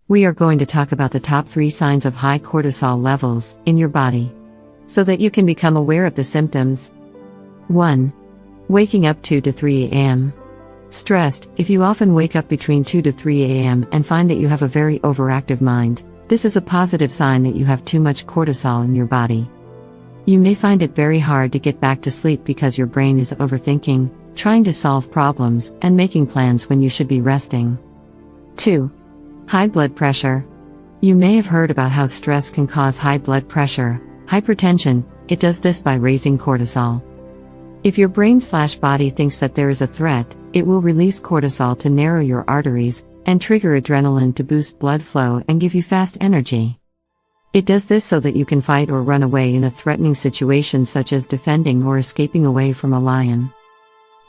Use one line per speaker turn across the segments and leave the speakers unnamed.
We are going to talk about the top 3 signs of high cortisol levels in your body, so that you can become aware of the symptoms. 1. Waking up 2 to 3 a.m. Stressed. If you often wake up between 2 to 3 a.m. and find that you have a very overactive mind, this is a positive sign that you have too much cortisol in your body. You may find it very hard to get back to sleep because your brain is overthinking, trying to solve problems, and making plans when you should be resting. 2. High blood pressure. You may have heard about how stress can cause high blood pressure, hypertension. It does this by raising cortisol. If your brain/body thinks that there is a threat, it will release cortisol to narrow your arteries and trigger adrenaline to boost blood flow and give you fast energy. It does this so that you can fight or run away in a threatening situation, such as defending or escaping away from a lion.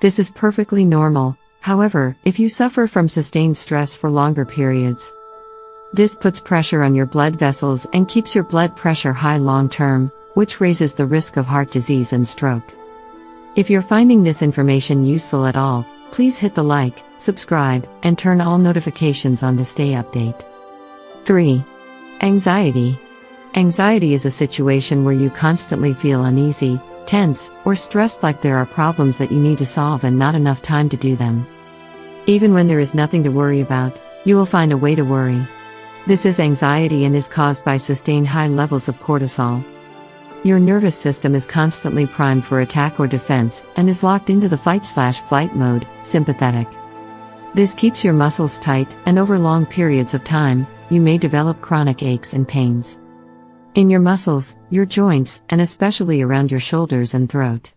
This is perfectly normal. However, if you suffer from sustained stress for longer periods, this puts pressure on your blood vessels and keeps your blood pressure high long term, which raises the risk of heart disease and stroke. If you're finding this information useful at all, please hit the like, subscribe, and turn all notifications on to stay updated. 3. Anxiety. Anxiety is a situation where you constantly feel uneasy, tense, or stressed, like there are problems that you need to solve and not enough time to do them. Even when there is nothing to worry about, you will find a way to worry. This is anxiety and is caused by sustained high levels of cortisol. Your nervous system is constantly primed for attack or defense and is locked into the fight/flight mode, sympathetic. This keeps your muscles tight, and over long periods of time, you may develop chronic aches and pains in your muscles, your joints, and especially around your shoulders and throat.